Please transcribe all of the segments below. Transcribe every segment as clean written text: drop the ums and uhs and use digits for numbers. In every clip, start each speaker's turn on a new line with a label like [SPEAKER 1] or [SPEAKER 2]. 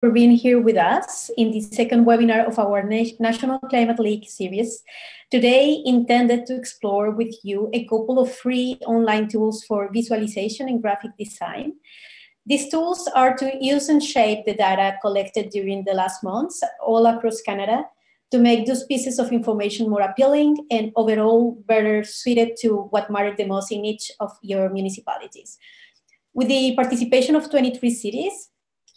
[SPEAKER 1] for being here with us in the second webinar of our National Climate League series. Today, intended to explore with you a couple of free online tools for visualization and graphic design. These tools are to use and shape the data collected during the last months all across Canada to make those pieces of information more appealing and overall better suited to what matters the most in each of your municipalities. With the participation of 23 cities,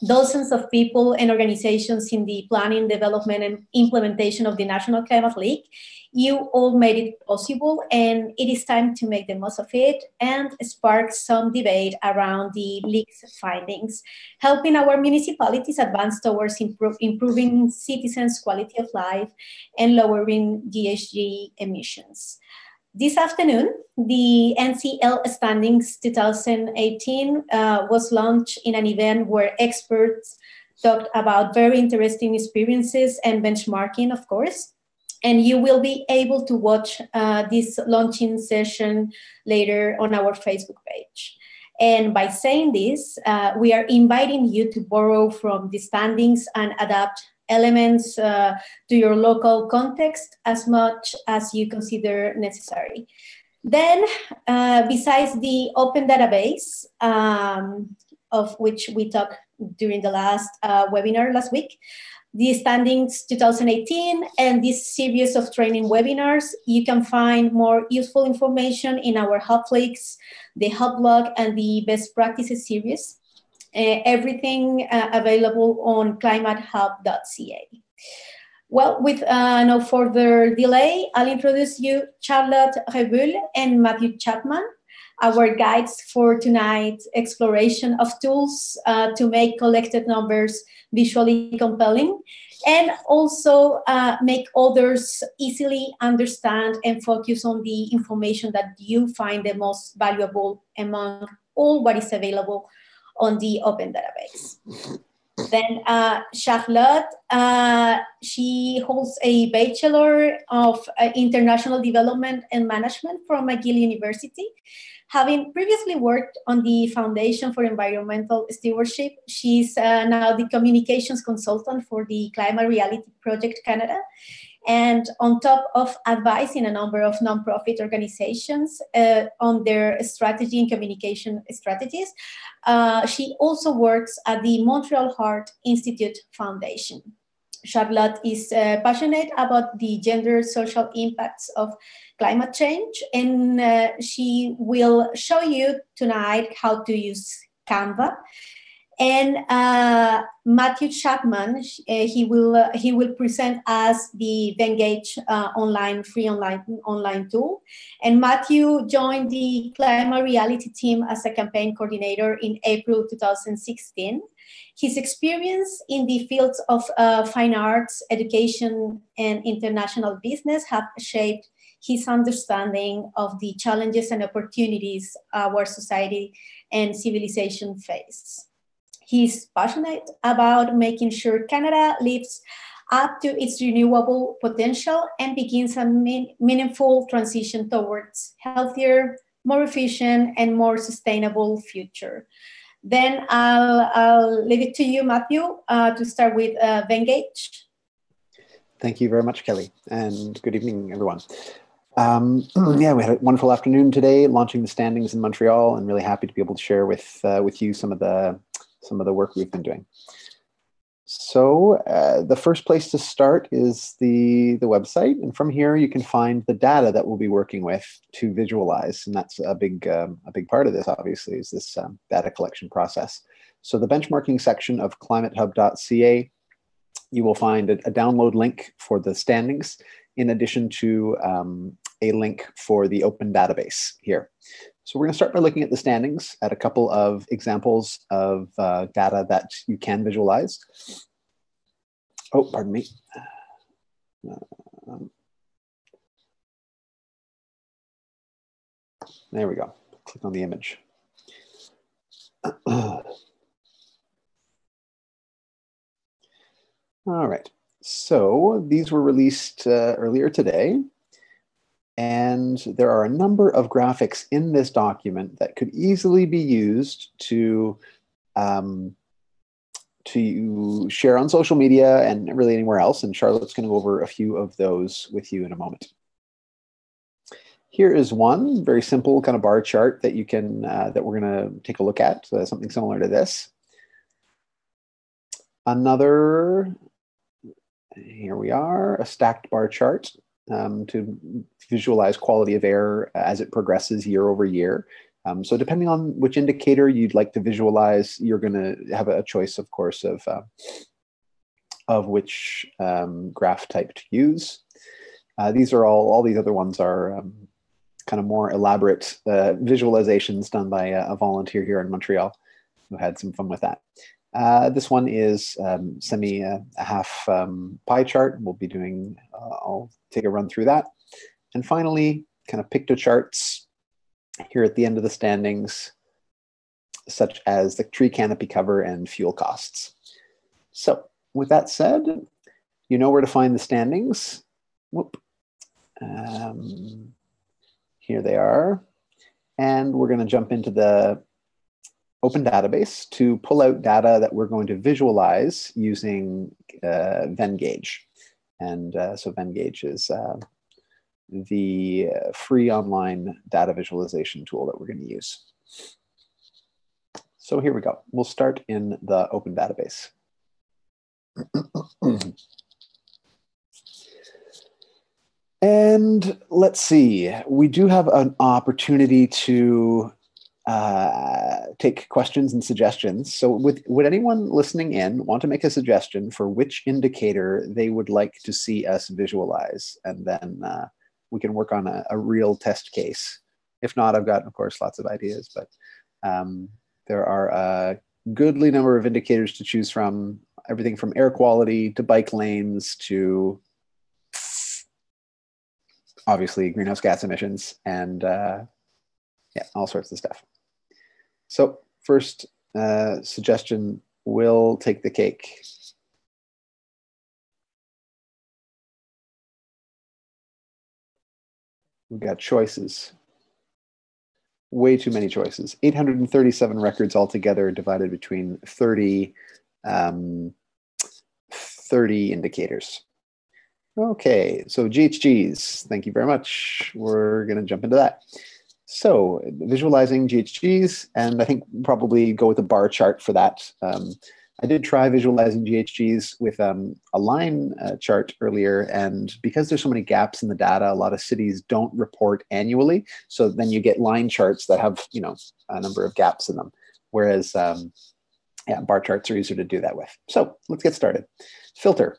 [SPEAKER 1] dozens of people and organizations in the planning, development, and implementation of the National Climate League, you all made it possible, and it is time to make the most of it and spark some debate around the League's findings, helping our municipalities advance towards improving citizens' quality of life and lowering GHG emissions. This afternoon, the NCL Standings 2018 was launched in an event where experts talked about very interesting experiences and benchmarking, of course. And you will be able to watch this launching session later on our Facebook page. And by saying this, we are inviting you to borrow from the standings and adapt elements to your local context as much as you consider necessary. Then, besides the open database, of which we talked during the last webinar last week, the Standings 2018 and this series of training webinars, you can find more useful information in our Hub Links, the Hub blog, and the Best Practices series. Everything available on climatehub.ca. Well, with no further delay, I'll introduce you Charlotte Rebull and Matthew Chapman, our guides for tonight's exploration of tools to make collected numbers visually compelling and also make others easily understand and focus on the information that you find the most valuable among all what is available on the open database. Then Charlotte, she holds a Bachelor of International Development and Management from McGill University. Having previously worked on the Foundation for Environmental Stewardship, she's now the Communications Consultant for the Climate Reality Project Canada. And on top of advising a number of nonprofit organizations on their strategy and communication strategies, she also works at the Montreal Heart Institute Foundation. Charlotte is passionate about the gender social impacts of climate change, and she will show you tonight how to use Canva. And Matthew Chapman, he will present us the Venngage free online tool. And Matthew joined the Climate Reality team as a campaign coordinator in April 2016. His experience in the fields of fine arts, education, and international business have shaped his understanding of the challenges and opportunities our society and civilization face. He's passionate about making sure Canada lives up to its renewable potential and begins a meaningful transition towards healthier, more efficient, and more sustainable future. Then I'll leave it to you, Matthew, to start with Venngage.
[SPEAKER 2] Thank you very much, Kelly, and good evening, everyone. Yeah, we had a wonderful afternoon today, launching the standings in Montreal, and really happy to be able to share with you some of the work we've been doing. So the first place to start is the website, and from here you can find the data that we'll be working with to visualize, and that's a big part of this, obviously, is this data collection process. So the benchmarking section of climatehub.ca, you will find a download link for the standings, in addition to a link for the open database here. So we're going to start by looking at the standings, at a couple of examples of data that you can visualize. Oh, pardon me. There we go. Click on the image. All right. So these were released earlier today. And there are a number of graphics in this document that could easily be used to to share on social media and really anywhere else. And Charlotte's going to go over a few of those with you in a moment. Here is one very simple kind of bar chart that you can that we're going to take a look at. Something similar to this. Another, here we are, a stacked bar chart to visualize quality of air as it progresses year over year. So depending on which indicator you'd like to visualize, you're going to have a choice, of course, of which graph type to use. These are all these other ones are kind of more elaborate visualizations done by a volunteer here in Montreal who had some fun with that. This one is a half pie chart. We'll be doing, I'll take a run through that. And finally, kind of pictocharts here at the end of the standings, such as the tree canopy cover and fuel costs. So with that said, you know where to find the standings. Whoop. Here they are. And we're going to jump into the open database to pull out data that we're going to visualize using Venngage. And so Venngage is the free online data visualization tool that we're going to use. So here we go. We'll start in the open database. And let's see, we do have an opportunity to take questions and suggestions. So would anyone listening in want to make a suggestion for which indicator they would like to see us visualize? And then we can work on a real test case. If not, I've got, of course, lots of ideas, but there are a goodly number of indicators to choose from, everything from air quality to bike lanes to obviously greenhouse gas emissions and yeah, all sorts of stuff. So first suggestion will take the cake. We've got choices. Way too many choices. 837 records altogether divided between 30 indicators. Okay, so GHGs, thank you very much. We're going to jump into that. So visualizing GHGs, and I think probably go with a bar chart for that. I did try visualizing GHGs with a line chart earlier, and because there's so many gaps in the data, a lot of cities don't report annually. So then you get line charts that have, you know, a number of gaps in them. Whereas, yeah, bar charts are easier to do that with. So let's get started. Filter.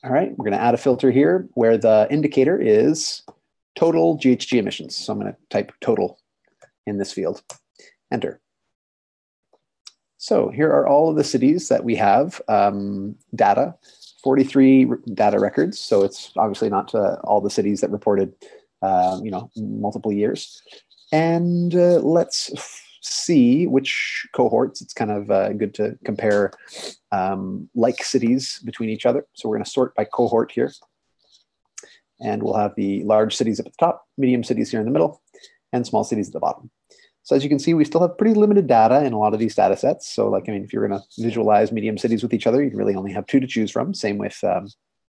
[SPEAKER 2] All right, we're going to add a filter here where the indicator is total GHG emissions. So I'm going to type total in this field. Enter. So here are all of the cities that we have data, 43 data records. So it's obviously not all the cities that reported, you know, multiple years. And let's see which cohorts. It's kind of good to compare like cities between each other. So we're going to sort by cohort here. And we'll have the large cities up at the top, medium cities here in the middle, and small cities at the bottom. So as you can see, we still have pretty limited data in a lot of these data sets. So like, I mean, if you're going to visualize medium cities with each other, you really only have 2 to choose from. Same with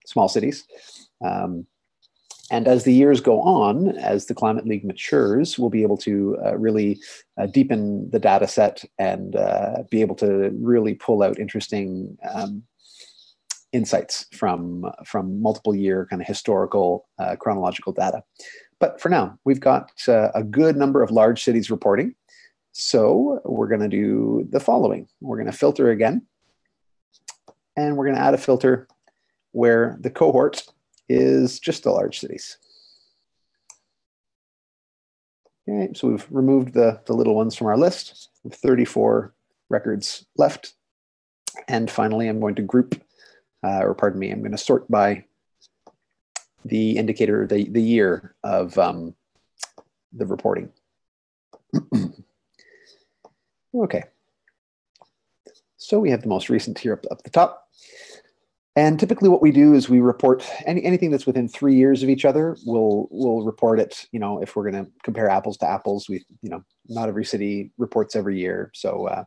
[SPEAKER 2] small cities. And as the years go on, as the Climate League matures, we'll be able to really deepen the data set and be able to really pull out interesting insights from multiple year kind of historical chronological data. But for now, we've got a good number of large cities reporting. So we're going to do the following. We're going to filter again, and we're going to add a filter where the cohort is just the large cities. Okay, so we've removed the little ones from our list. We have 34 records left. And finally, I'm going to group, or pardon me, I'm going to sort by the indicator, the year of the reporting. Okay. So we have the most recent here up the top. And typically what we do is we report anything that's within 3 years of each other, we'll report it, you know, if we're going to compare apples to apples. We, you know, not every city reports every year. So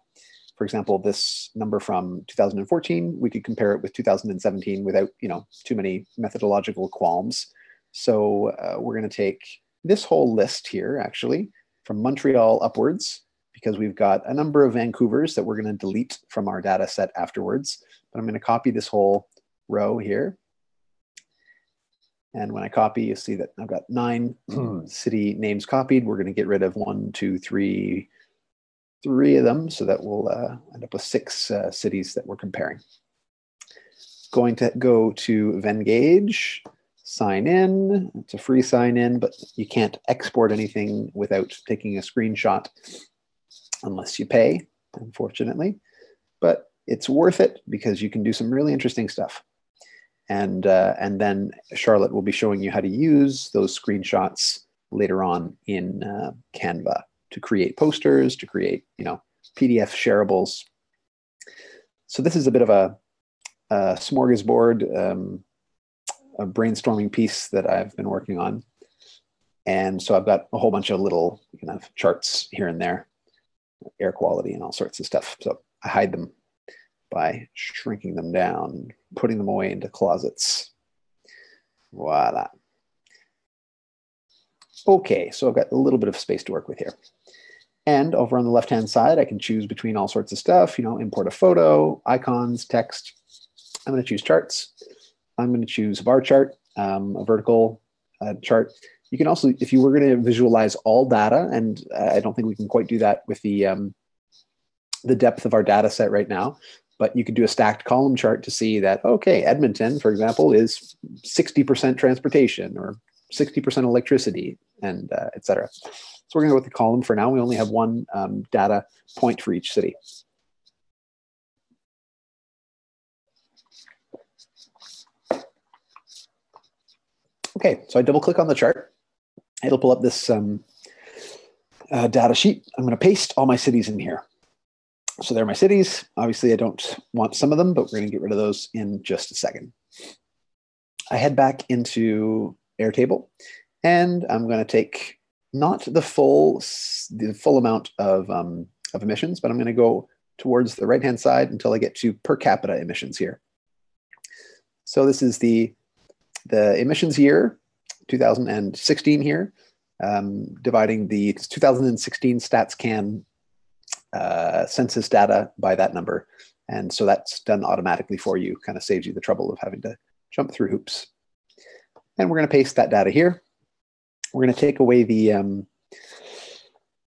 [SPEAKER 2] for example, this number from 2014, we could compare it with 2017 without, too many methodological qualms. So we're going to take this whole list here, actually, from Montreal upwards, because we've got a number of Vancouvers that we're going to delete from our data set afterwards. But I'm going to copy this whole row here. And when I copy, you see that I've got 9 city names copied. We're going to get rid of 1, 2, 3 of them. So that we'll end up with 6 cities that we're comparing. Going to go to Venngage, sign in. It's a free sign in, but you can't export anything without taking a screenshot unless you pay, unfortunately. But it's worth it because you can do some really interesting stuff. And then Charlotte will be showing you how to use those screenshots later on in Canva to create posters, to create, PDF shareables. So this is a bit of a smorgasbord, a brainstorming piece that I've been working on. And so I've got a whole bunch of little kind of charts here and there, air quality and all sorts of stuff. So I hide them by shrinking them down, putting them away into closets. Voila. Okay, so I've got a little bit of space to work with here. And over on the left-hand side, I can choose between all sorts of stuff, import a photo, icons, text. I'm going to choose charts. I'm going to choose a bar chart, a vertical chart. You can also, if you were going to visualize all data, and I don't think we can quite do that with the depth of our data set right now, but you could do a stacked column chart to see that, okay, Edmonton, for example, is 60% transportation or 60% electricity, and et cetera. So we're going to go with the column for now. We only have one data point for each city. Okay, so I double click on the chart. It'll pull up this data sheet. I'm going to paste all my cities in here. So there are my cities. Obviously, I don't want some of them, but we're going to get rid of those in just a second. I head back into Airtable, and I'm going to take not the full amount of emissions, but I'm going to go towards the right-hand side until I get to per capita emissions here. So this is the emissions year, 2016 here, dividing the 2016 StatsCan census data by that number. And so that's done automatically for you, kind of saves you the trouble of having to jump through hoops. And we're going to paste that data here. We're going to take away the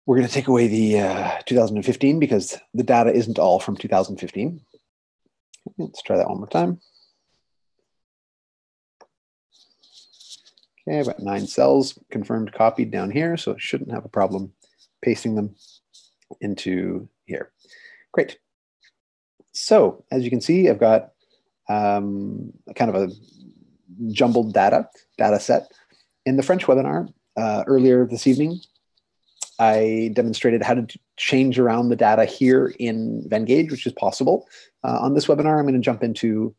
[SPEAKER 2] 2015 because the data isn't all from 2015. Let's try that one more time. Okay, I've got 9 cells confirmed copied down here, so it shouldn't have a problem pasting them into here. Great. So as you can see, I've got kind of a jumbled data set. In the French webinar earlier this evening, I demonstrated how to change around the data here in Venngage, which is possible. On this webinar, I'm going to jump into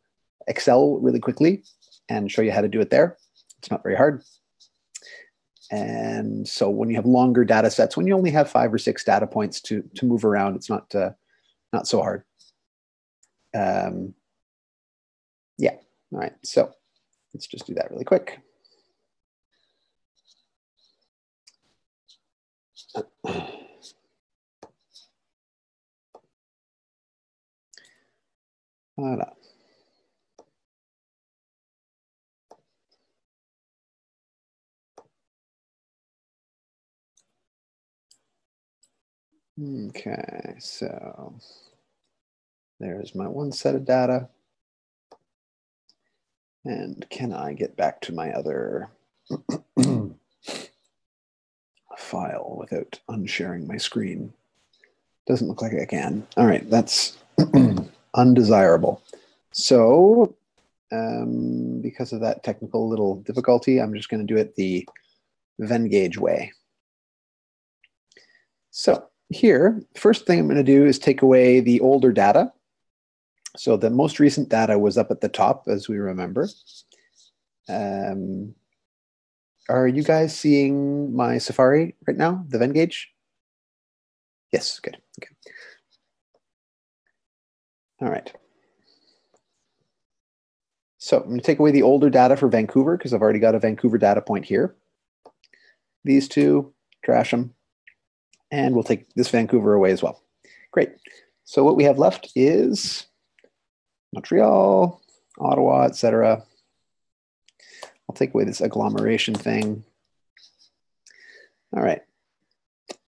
[SPEAKER 2] Excel really quickly and show you how to do it there. It's not very hard. And so when you have longer data sets, when you only have 5 or 6 data points to move around, it's not so hard. Yeah, all right, so let's just do that really quick. Voilà. Okay, so there's my one set of data. And can I get back to my other file without unsharing my screen? Doesn't look like I can. All right, that's undesirable. So because of that technical little difficulty, I'm just going to do it the Venngage way. So here, first thing I'm going to do is take away the older data. So the most recent data was up at the top, as we remember. Are you guys seeing my Safari right now, the Venngage? Yes, good. Okay. All right. So I'm going to take away the older data for Vancouver because I've already got a Vancouver data point here. These two, trash them. And we'll take this Vancouver away as well. Great. So what we have left is Montreal, Ottawa, etc. I'll take away this agglomeration thing. All right.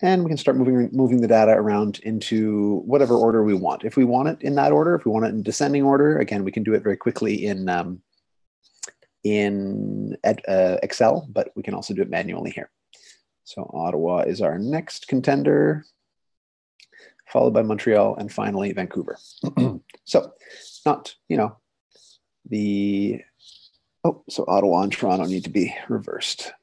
[SPEAKER 2] And we can start moving the data around into whatever order we want. If we want it in that order, if we want it in descending order, again, we can do it very quickly in Excel, but we can also do it manually here. So Ottawa is our next contender, followed by Montreal, and finally Vancouver. So not, so Ottawa and Toronto need to be reversed.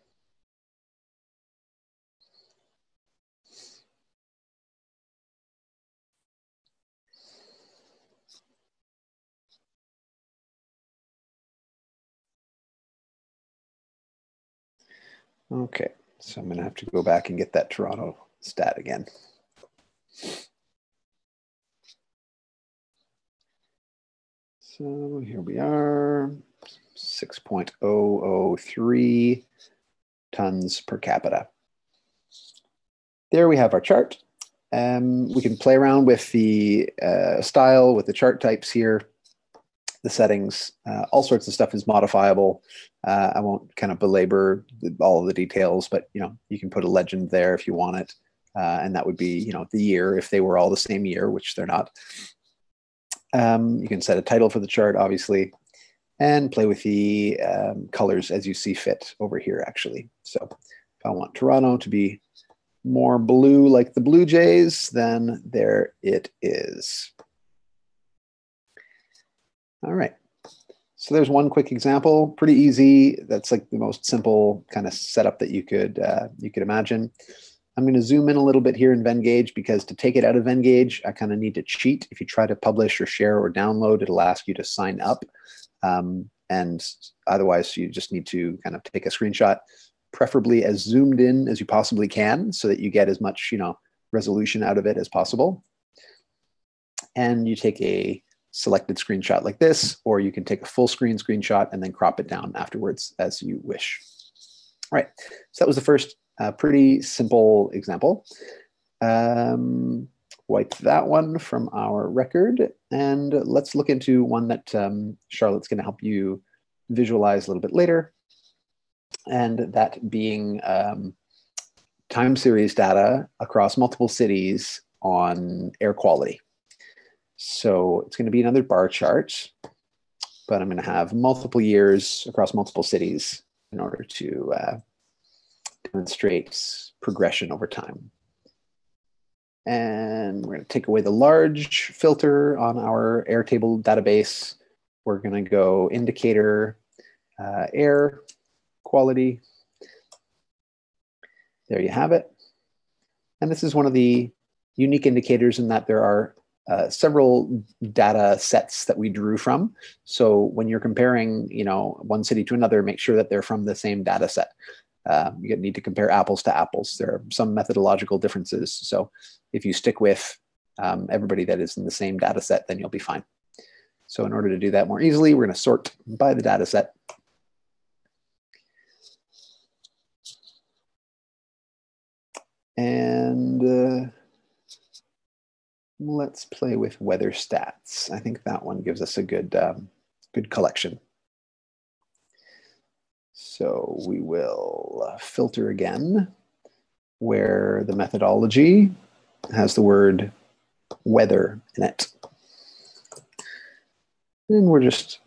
[SPEAKER 2] Okay, so I'm going to have to go back and get that Toronto stat again. So here we are, 6.003 tons per capita. There we have our chart. We can play around with the style, with the chart types here, the settings, all sorts of stuff is modifiable. I won't kind of belabor all of the details, but you can put a legend there if you want it. And that would be, the year if they were all the same year, which they're not. You can set a title for the chart, obviously, and play with the colors as you see fit over here, actually. So if I want Toronto to be more blue like the Blue Jays, then there it is. All right. So there's one quick example, pretty easy. That's like the most simple kind of setup that you could imagine. I'm going to zoom in a little bit here in Venngage because to take it out of Venngage, I kind of need to cheat. If you try to publish or share or download, it'll ask you to sign up. And otherwise, you just need to kind of take a screenshot, preferably as zoomed in as you possibly can so that you get as much resolution out of it as possible. And you take a selected screenshot like this, or you can take a full screen screenshot and then crop it down afterwards as you wish. All right, so that was the first pretty simple example. Wipe that one from our record, and let's look into one that Charlotte's going to help you visualize a little bit later, and that being time series data across multiple cities on air quality. So it's going to be another bar chart, but I'm going to have multiple years across multiple cities in order to demonstrate progression over time. And we're going to take away the large filter on our Airtable database. We're going to go indicator, air quality. There you have it. And this is one of the unique indicators in that there are several data sets that we drew from. So when you're comparing, one city to another, make sure that they're from the same data set. You need to compare apples to apples. There are some methodological differences. So if you stick with everybody that is in the same data set, then you'll be fine. So in order to do that more easily, we're going to sort by the data set. And let's play with weather stats. I think that one gives us a good, good collection. So we will filter again where the methodology has the word weather in it. And we're just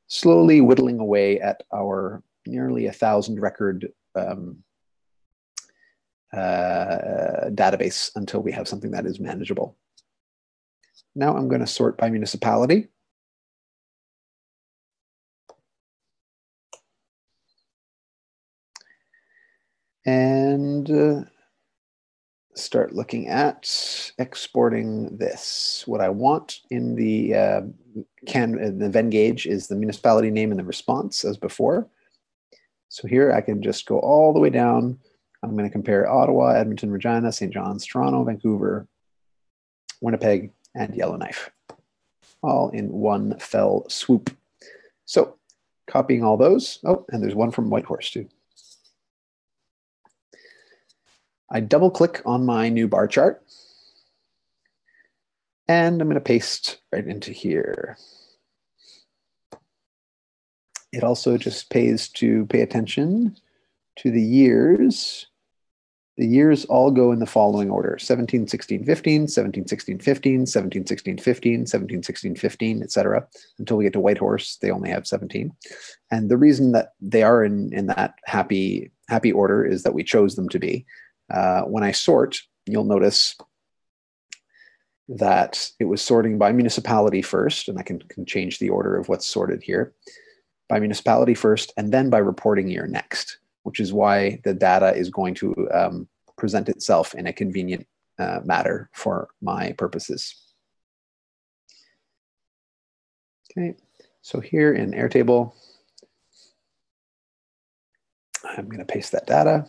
[SPEAKER 2] slowly whittling away at our nearly 1,000 record database until we have something that is manageable. Now I'm going to sort by municipality. And start looking at exporting this. What I want in the Venngage is the municipality name and the response as before. So here I can just go all the way down. I'm going to compare Ottawa, Edmonton, Regina, St. John's, Toronto, Vancouver, Winnipeg, and Yellowknife. all in one fell swoop. So copying all those. Oh, and there's one from Whitehorse too. I double click on my new bar chart. And I'm going to paste right into here. It also just pays to pay attention to the years. The years all go in the following order: 17, 16, 15, 17, 16, 15, 17, 16, 15, 17, 16, 15, etc. Until we get to Whitehorse, they only have 17. And the reason that they are in that happy order is that we chose them to be. When I sort, you'll notice that it was sorting by municipality first, and I can change the order of what's sorted here. By municipality first, and then by reporting year next, which is why the data is going to present itself in a convenient manner for my purposes. Okay, so here in Airtable, I'm going to paste that data,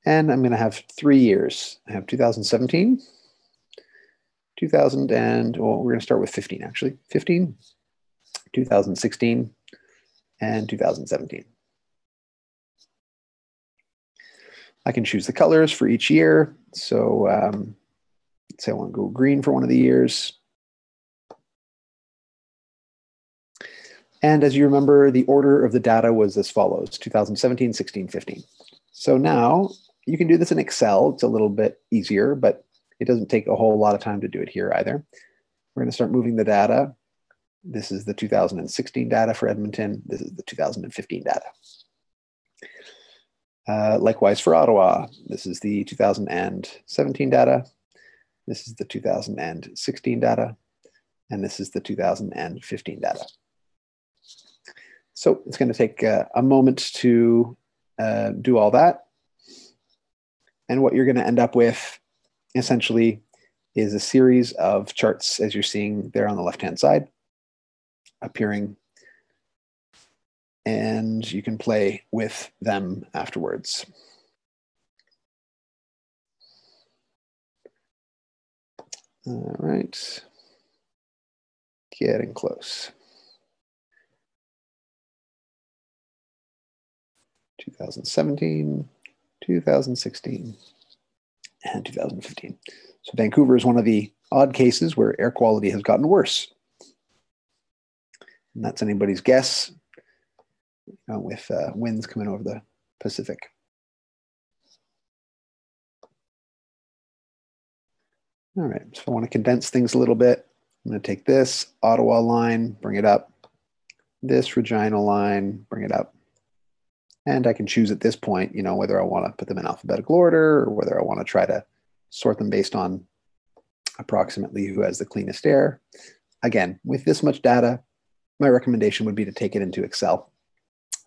[SPEAKER 2] and I'm going to have 3 years. I have 2017, 2000, and well, we're going to start with 15 actually. 15, 2016, and 2017. I can choose the colors for each year. So let's say I want to go green for one of the years. And as you remember, the order of the data was as follows: 2017, 16, 15. So now you can do this in Excel. It's a little bit easier, but it doesn't take a whole lot of time to do it here either. We're going to start moving the data. This is the 2016 data for Edmonton. This is the 2015 data. Likewise for Ottawa, this is the 2017 data. This is the 2016 data. And this is the 2015 data. So it's going to take a moment to do all that. And what you're going to end up with essentially is a series of charts, as you're seeing there on the left-hand side, appearing. And you can play with them afterwards. All right, getting close. 2017, 2016, and 2015. So Vancouver is one of the odd cases where air quality has gotten worse. And that's anybody's guess, with winds coming over the Pacific. All right, so I want to condense things a little bit. I'm going to take this Ottawa line, bring it up, this Regina line, bring it up. And I can choose at this point, whether I want to put them in alphabetical order or whether I want to try to sort them based on approximately who has the cleanest air. Again, with this much data, my recommendation would be to take it into Excel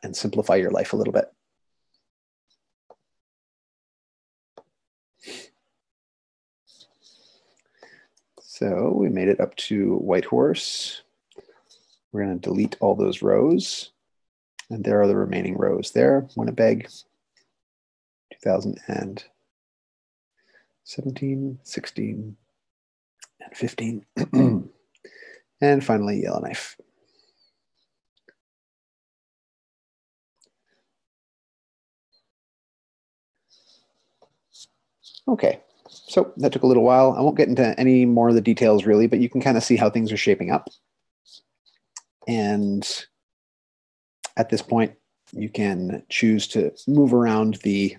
[SPEAKER 2] and simplify your life a little bit. So we made it up to Whitehorse. We're going to delete all those rows. And there are the remaining rows there. Winnipeg, 2017, 16, and 15. And finally, Yellowknife. Okay, so that took a little while. I won't get into any more of the details really, but you can kind of see how things are shaping up. And at this point, you can choose to move around the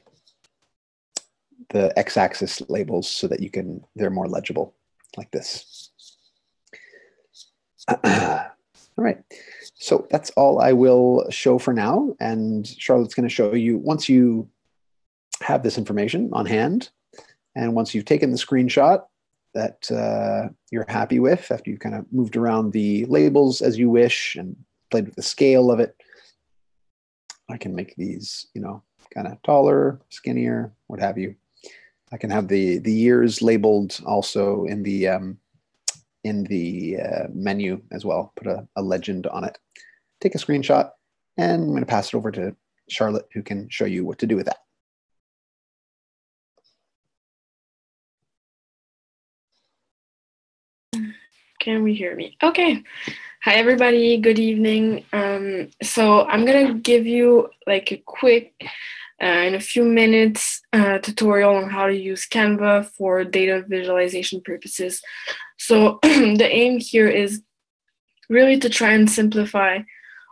[SPEAKER 2] x-axis labels so that they're more legible, like this. All right, so that's all I will show for now. And Charlotte's going to show you, once you have this information on hand, and once you've taken the screenshot that you're happy with, after you've kind of moved around the labels as you wish and played with the scale of it, I can make these, kind of taller, skinnier, what have you. I can have the years labeled also in the menu as well, put a legend on it. Take a screenshot, and I'm going to pass it over to Charlotte, who can show you what to do with that.
[SPEAKER 3] Can we hear me? Okay. Hi, everybody. Good evening. So I'm going to give you like a quick, in a few minutes, tutorial on how to use Canva for data visualization purposes. So the aim here is really to try and simplify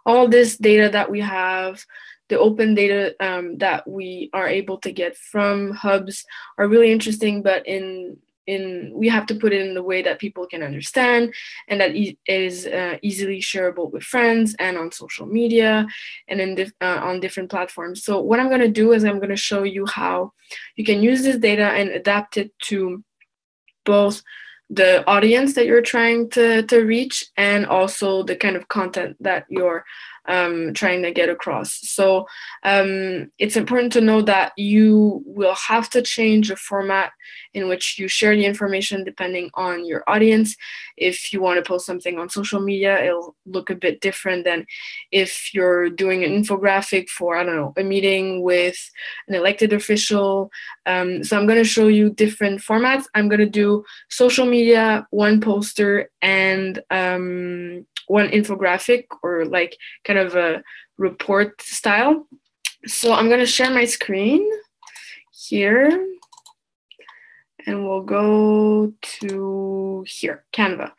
[SPEAKER 3] all this data that we have. The open data that we are able to get from hubs are really interesting, but we have to put it in the way that people can understand and that is easily shareable with friends and on social media and on different platforms. So what I'm going to do is I'm going to show you how you can use this data and adapt it to both the audience that you're trying to reach and also the kind of content that you're trying to get across. So it's important to know that you will have to change the format in which you share the information depending on your audience. If you want to post something on social media, it'll look a bit different than if you're doing an infographic for, I don't know, a meeting with an elected official. So I'm going to show you different formats. I'm going to do social media, one poster, and one infographic, or like kind of a report style. So I'm going to share my screen here and we'll go to here, Canva.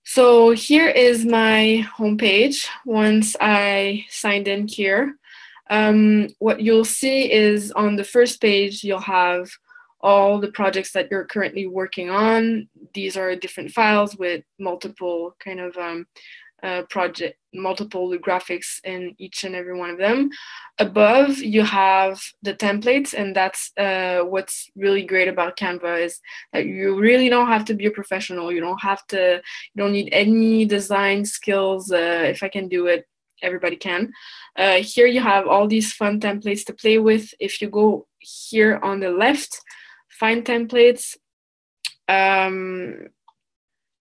[SPEAKER 3] So here is my homepage. Once I signed in here, what you'll see is on the first page, you'll have all the projects that you're currently working on. These are different files with multiple kind of multiple graphics in each and every one of them. Above, you have the templates, and that's what's really great about Canva is that you really don't have to be a professional. You don't need any design skills. If I can do it, everybody can. Here you have all these fun templates to play with. If you go here on the left, find templates,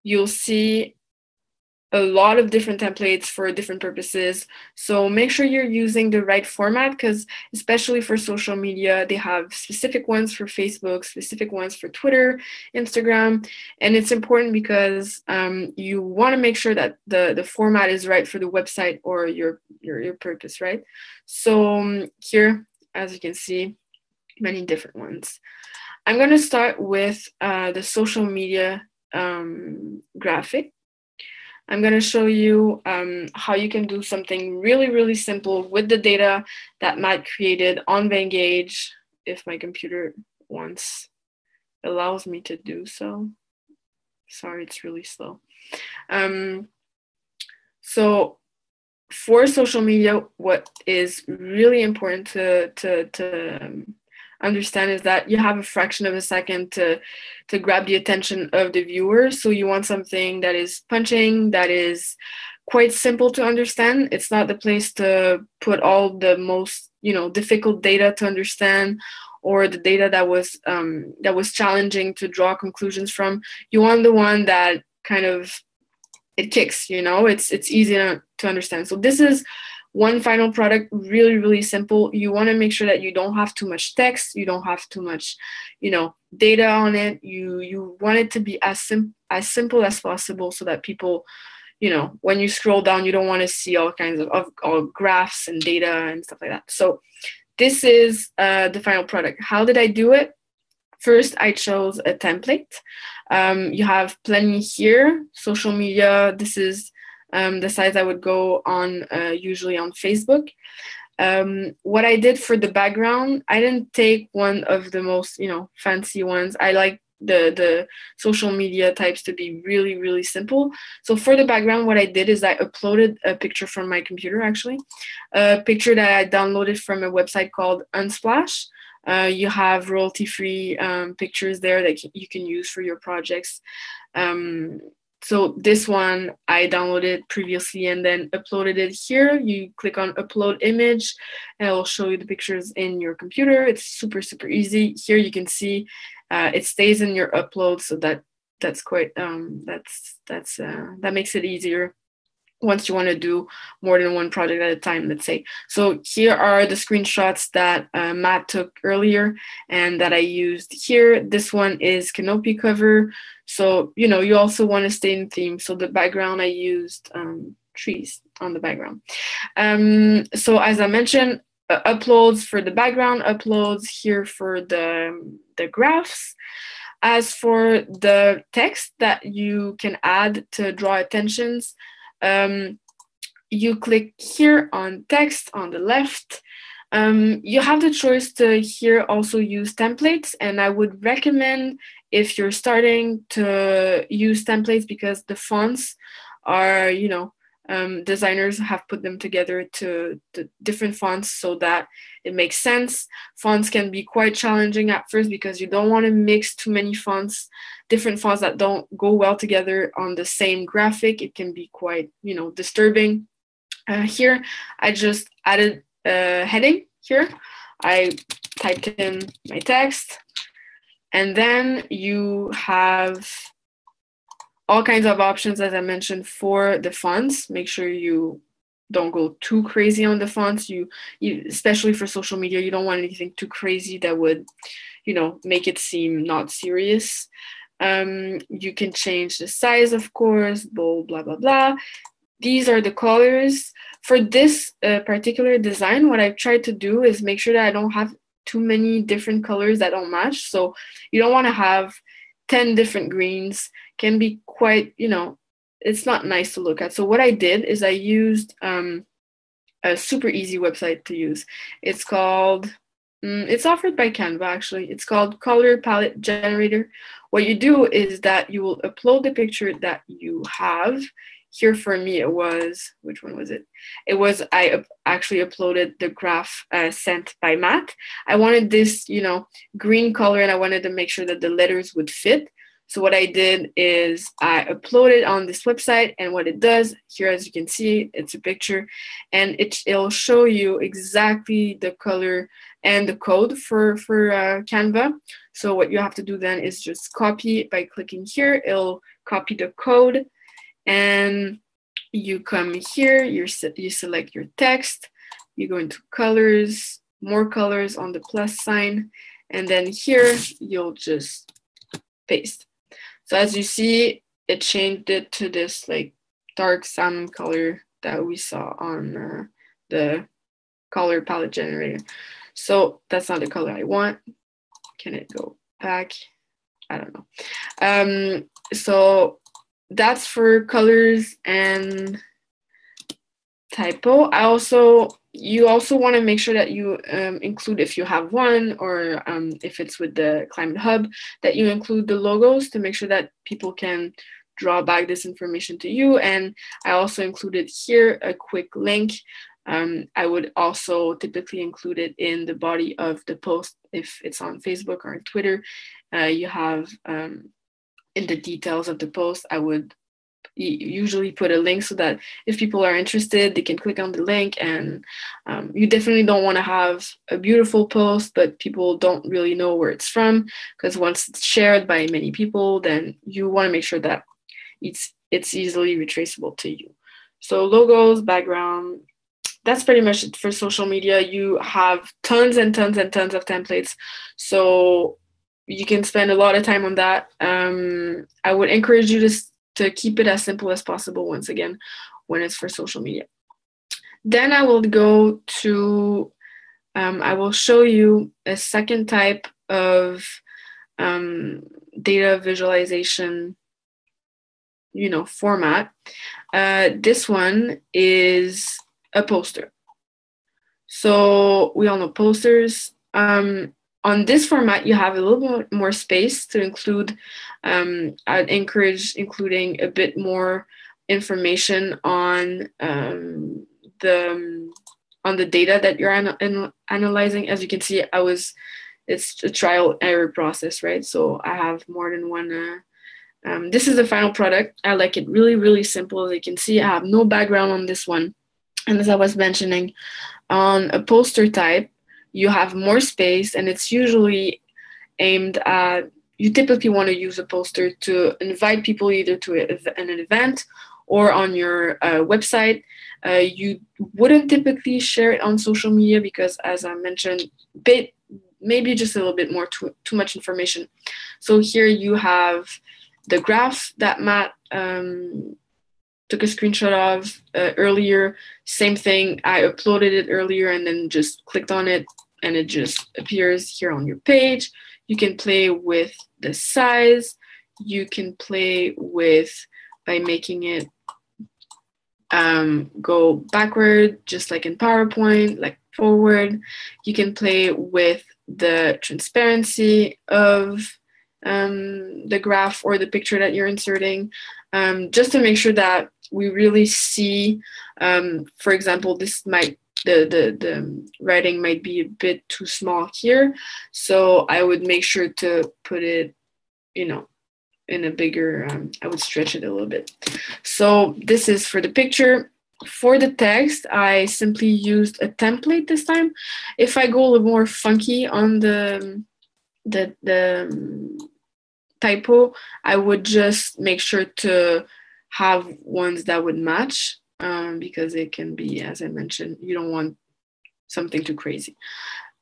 [SPEAKER 3] you'll see a lot of different templates for different purposes. So make sure you're using the right format, because especially for social media, they have specific ones for Facebook, specific ones for Twitter, Instagram. And it's important because you want to make sure that the format is right for the website or your purpose, right? So here, as you can see, many different ones. I'm going to start with the social media graphic. I'm going to show you how you can do something really, really simple with the data that Matt created on Vengage, if my computer allows me to do so. Sorry, it's really slow. So for social media, what is really important to understand is that you have a fraction of a second to grab the attention of the viewer. So you want something that is punching, that is quite simple to understand. It's not the place to put all the most difficult data to understand, or the data that was challenging to draw conclusions from. You want the one that kind of it kicks, it's easy to understand. So this is one final product, really, really simple. You want to make sure that you don't have too much text, you don't have too much, data on it. You want it to be as simple as possible, so that people, when you scroll down, you don't want to see all kinds of graphs and data and stuff like that. So this is the final product. How did I do it? First, I chose a template. You have plenty here. Social media, this is the size I would go on usually on Facebook. What I did for the background, I didn't take one of the most fancy ones. I like the social media types to be really, really simple. So for the background, what I did is I uploaded a picture from my computer, actually, a picture that I downloaded from a website called Unsplash. You have royalty-free pictures there that you can use for your projects. So this one I downloaded previously and then uploaded it here. You click on upload image and it will show you the pictures in your computer. It's super, super easy. Here you can see it stays in your upload, so that's quite that makes it easier. once you want to do more than one project at a time, let's say. So here are the screenshots that Matt took earlier and that I used here. This one is canopy cover. So, you also want to stay in theme. So the background, I used trees on the background. So as I mentioned, uploads for the background, uploads here for the graphs. As for the text that you can add to draw attentions, you click here on text on the left. You have the choice to here also use templates, and I would recommend if you're starting to use templates, because the fonts are, designers have put them together to the different fonts so that it makes sense. Fonts can be quite challenging at first because you don't want to mix too many fonts, different fonts that don't go well together on the same graphic. It can be quite, disturbing. Here, I just added a heading here. I typed in my text, and then you have all kinds of options, as I mentioned, for the fonts. Make sure you don't go too crazy on the fonts. You especially for social media, you don't want anything too crazy that would, make it seem not serious. You can change the size, of course, bold, blah, blah, blah. These are the colors. For this particular design, what I've tried to do is make sure that I don't have too many different colors that don't match. So you don't want to have 10 different greens. Can be quite, it's not nice to look at. So what I did is I used a super easy website to use. It's called, it's offered by Canva actually. It's called Color Palette Generator. What you do is that you will upload the picture that you have. Here for me, it was, which one was it? It was, I actually uploaded the graph sent by Matt. I wanted this, green color, and I wanted to make sure that the letters would fit. So what I did is I uploaded on this website, and what it does here, as you can see, it's a picture, and it'll show you exactly the color and the code for Canva. So what you have to do then is just copy by clicking here. It'll copy the code, and you come here, you select your text, you go into colors, more colors on the plus sign, and then here you'll just paste. So as you see, it changed it to this like dark salmon color that we saw on the color palette generator. So that's not the color I want. Can it go back? I don't know. So that's for colors and typo. You also want to make sure that you include, if you have one, or if it's with the Climate Hub, that you include the logos to make sure that people can draw back this information to you. And I also included here a quick link. I would also typically include it in the body of the post if it's on Facebook or on Twitter. You have in the details of the post, I would usually put a link so that if people are interested, they can click on the link. And you definitely don't want to have a beautiful post, but people don't really know where it's from, because once it's shared by many people, then you want to make sure that it's easily retraceable to you. So logos, background, that's pretty much it for social media. You have tons and tons and tons of templates, so you can spend a lot of time on that. I would encourage you to keep it as simple as possible, once again, when it's for social media. Then I will go to, I will show you a second type of data visualization, format. This one is a poster. So we all know posters. On this format, you have a little bit more space to include. I'd encourage including a bit more information on the data that you're analyzing. As you can see, it's a trial error process, right? So I have more than one. This is the final product. I like it really, really simple. As you can see, I have no background on this one. And as I was mentioning, on a poster type, you have more space, and it's usually aimed at, you typically want to use a poster to invite people either to an event or on your website. You wouldn't typically share it on social media because, as I mentioned, maybe just a little bit more too much information. So here you have the graph that Matt took a screenshot of earlier. Same thing, I uploaded it earlier and then just clicked on it and it just appears here on your page. You can play with the size. You can play with, by making it go backward, just like in PowerPoint, like forward. You can play with the transparency of the graph or the picture that you're inserting, just to make sure that we really see, for example, the writing might be a bit too small here. So I would make sure to put it, in a bigger, I would stretch it a little bit. So this is for the picture. For the text, I simply used a template this time. If I go a little more funky on the typo, I would just make sure to have ones that would match, because it can be, as I mentioned, you don't want something too crazy.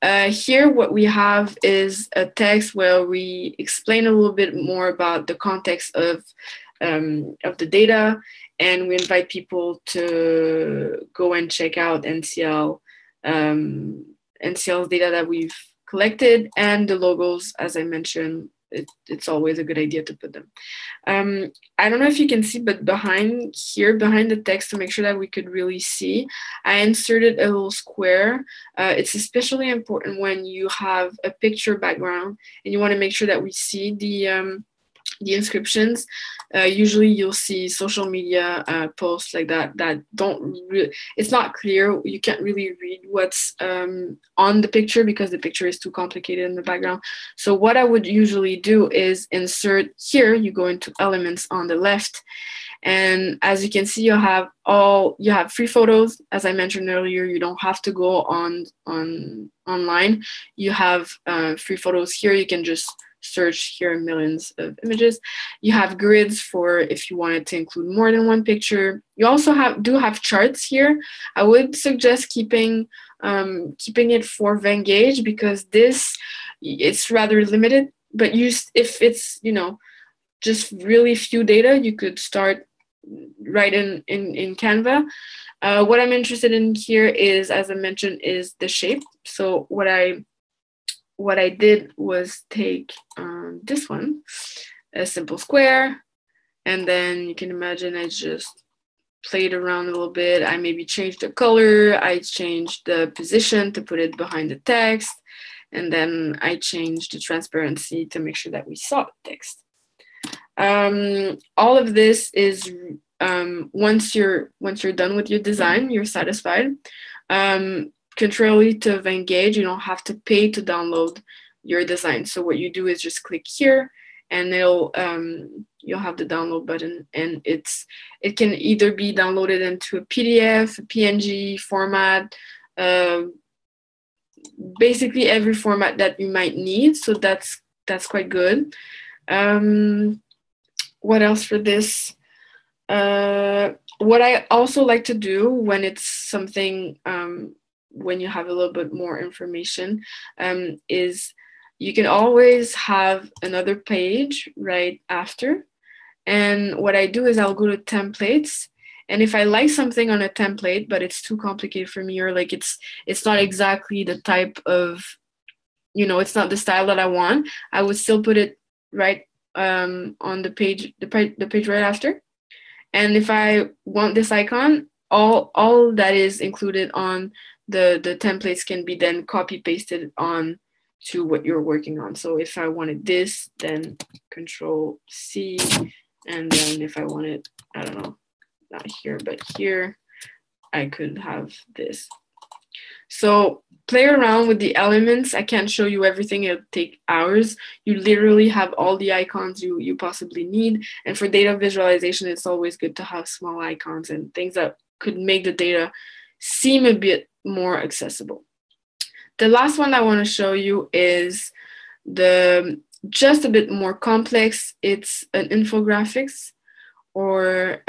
[SPEAKER 3] Here, what we have is a text where we explain a little bit more about the context of the data, and we invite people to go and check out NCL's data that we've collected, and the logos, as I mentioned. It's always a good idea to put them. I don't know if you can see, but behind the text, to make sure that we could really see, I inserted a little square. It's especially important when you have a picture background and you want to make sure that we see the inscriptions. Usually you'll see social media posts like that don't really, it's not clear. You can't really read what's on the picture because the picture is too complicated in the background. So what I would usually do is insert here. You go into elements on the left, and as you can see, you have free photos. As I mentioned earlier, you don't have to go online. You have free photos here. You can just search here millions of images. You have grids for if you wanted to include more than one picture. You also do have charts here. I would suggest keeping it for Venngage because it's rather limited. But if it's just really few data, you could start right in Canva. What I'm interested in here is, as I mentioned, is the shape. So what I did was take this one, a simple square, and then you can imagine I just played around a little bit. I maybe changed the color, I changed the position to put it behind the text, and then I changed the transparency to make sure that we saw the text. All of this is once you're done with your design, you're satisfied. Contrarily to Venngage, you don't have to pay to download your design. So what you do is just click here, and you'll have the download button, and it can either be downloaded into a PDF, a PNG format, basically every format that you might need. So that's quite good. What else for this? What I also like to do when it's something when you have a little bit more information, is you can always have another page right after. And what I do is I'll go to templates. And if I like something on a template, but it's too complicated for me, or like it's not exactly the type of, it's not the style that I want, I would still put it right on the page right after. And if I want this icon, all that is included on the templates can be then copy pasted on to what you're working on. So if I wanted this, then Control C, and then if I wanted, I don't know, not here, but here, I could have this. So play around with the elements. I can't show you everything, it'll take hours. You literally have all the icons you possibly need. And for data visualization, it's always good to have small icons and things that could make the data seem a bit more accessible. The last one I want to show you is just a bit more complex. It's an infographics, or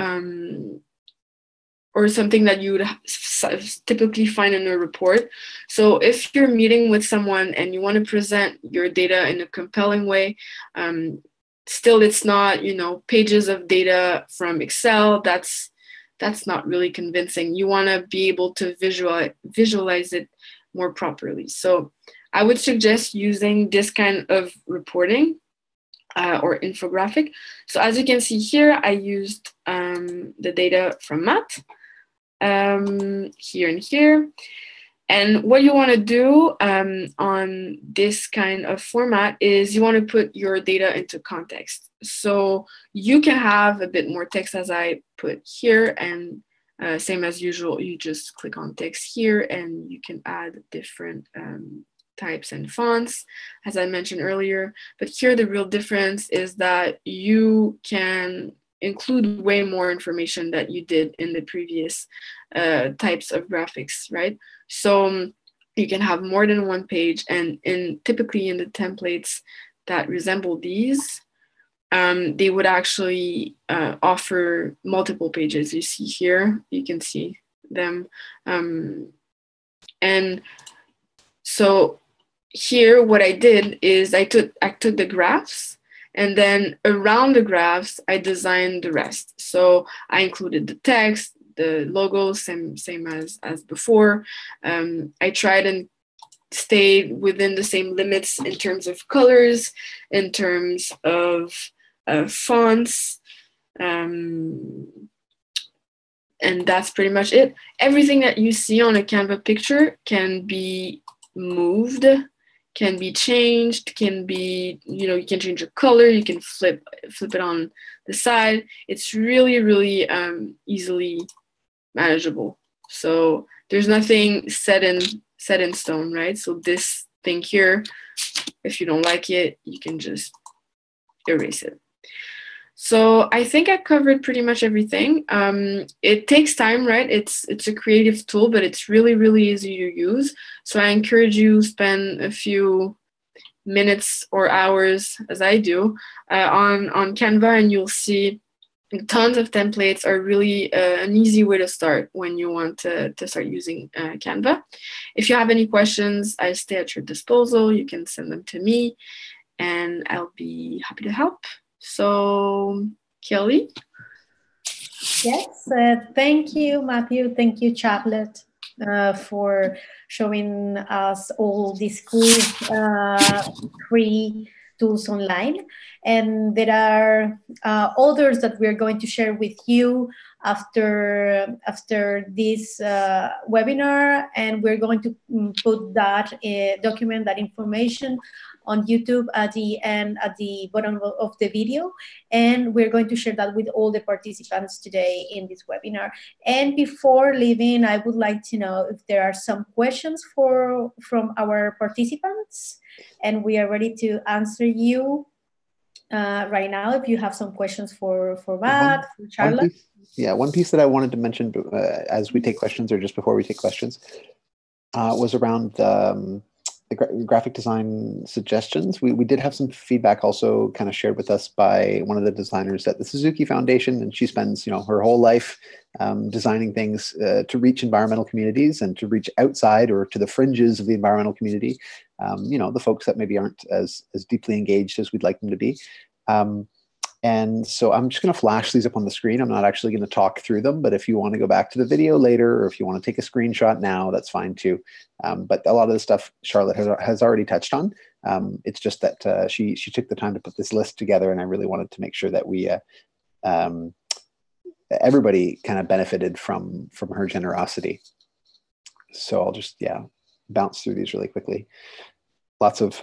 [SPEAKER 3] something that you would typically find in a report. So if you're meeting with someone and you want to present your data in a compelling way, still it's not, pages of data from Excel. That's not really convincing. You want to be able to visualize it more properly. So I would suggest using this kind of reporting or infographic. So as you can see here, I used the data from Matt. Here and here. And what you want to do on this kind of format is you want to put your data into context. So you can have a bit more text as I put here, and same as usual, you just click on text here and you can add different types and fonts, as I mentioned earlier. But here the real difference is that you can include way more information that you did in the previous types of graphics, right? So you can have more than one page, and typically in the templates that resemble these, they would actually offer multiple pages. You see here, you can see them. And so here what I did is I took the graphs, and then around the graphs, I designed the rest. So I included the text, the logo, same as before. I tried and stayed within the same limits in terms of colors, in terms of fonts, and that's pretty much it. Everything that you see on a Canva picture can be moved, can be changed, can be, you can change the color, you can flip it on the side. It's really, really easily manageable. So there's nothing set in stone, right? So this thing here, if you don't like it, you can just erase it. So I think I covered pretty much everything. It takes time, right? It's a creative tool, but it's really, really easy to use. So I encourage you to spend a few minutes or hours, as I do, on Canva, and you'll see tons of templates are really an easy way to start when you want to start using Canva. If you have any questions, I stay at your disposal. You can send them to me, and I'll be happy to help. So, Kelly?
[SPEAKER 1] Yes, thank you, Matthew. Thank you, Charlotte, for showing us all these cool free tools online. And there are others that we're going to share with you after this webinar, and we're going to put that document, that information on YouTube at the end, at the bottom of the video. And we're going to share that with all the participants today in this webinar. And before leaving, I would like to know if there are some questions from our participants, and we are ready to answer you right now. If you have some questions for Matt, for Charlotte.
[SPEAKER 2] One piece that I wanted to mention as we take questions, or just before we take questions, was around the graphic design suggestions. We did have some feedback also kind of shared with us by one of the designers at the Suzuki Foundation, and she spends her whole life designing things to reach environmental communities and to reach outside or to the fringes of the environmental community. The folks that maybe aren't as deeply engaged as we'd like them to be. And so I'm just going to flash these up on the screen. I'm not actually going to talk through them, but if you want to go back to the video later, or if you want to take a screenshot now, that's fine too. But a lot of the stuff Charlotte has already touched on. It's just that she took the time to put this list together, and I really wanted to make sure that we everybody kind of benefited from her generosity. So I'll just bounce through these really quickly. Lots of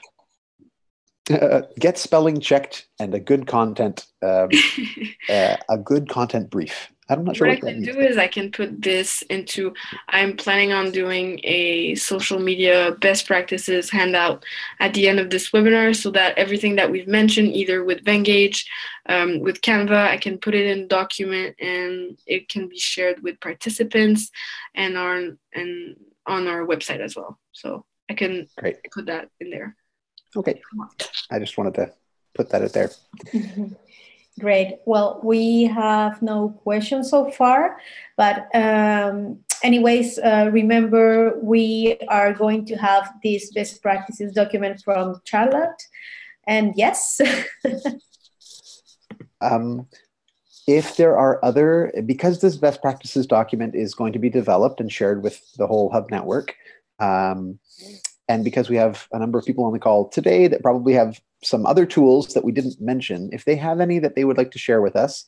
[SPEAKER 2] get spelling checked and a good content brief. I'm not sure
[SPEAKER 3] what I can do is I can put this into, I'm planning on doing a social media best practices handout at the end of this webinar, so that everything that we've mentioned, either with Venngage, with Canva, I can put it in a document and it can be shared with participants and on our website as well. So I can put that in there.
[SPEAKER 2] Okay. I just wanted to put that out there.
[SPEAKER 1] Great. Well, we have no questions so far, but anyways, remember we are going to have this best practices document from Charlotte. And yes.
[SPEAKER 2] If there are other, because this best practices document is going to be developed and shared with the whole Hub network, and because we have a number of people on the call today that probably have some other tools that we didn't mention, if they have any that they would like to share with us,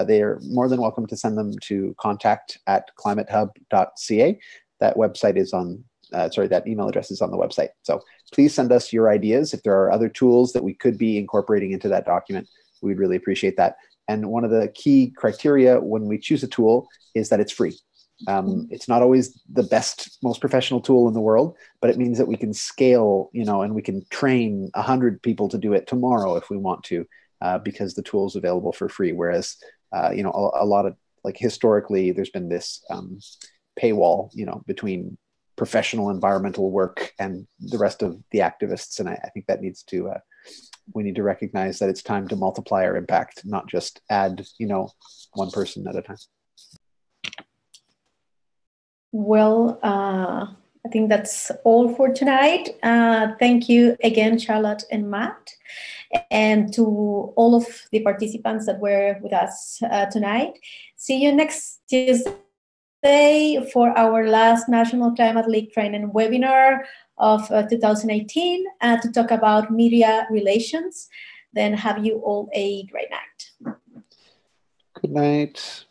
[SPEAKER 2] they are more than welcome to send them to contact@climatehub.ca. That website is on, that email address is on the website. So please send us your ideas. If there are other tools that we could be incorporating into that document, we'd really appreciate that. And one of the key criteria when we choose a tool is that it's free. It's not always the best, most professional tool in the world, but it means that we can scale, and we can train 100 people to do it tomorrow if we want to, because the tool is available for free. Whereas, a lot of, like, historically, there's been this paywall, between professional environmental work and the rest of the activists. And I think that needs to, we need to recognize that it's time to multiply our impact, not just add, one person at a time.
[SPEAKER 1] Well, I think that's all for tonight. Thank you again, Charlotte and Matt, and to all of the participants that were with us tonight. See you next Tuesday for our last National Climate League training webinar of 2018 to talk about media relations. Then have you all a great night.
[SPEAKER 2] Good night.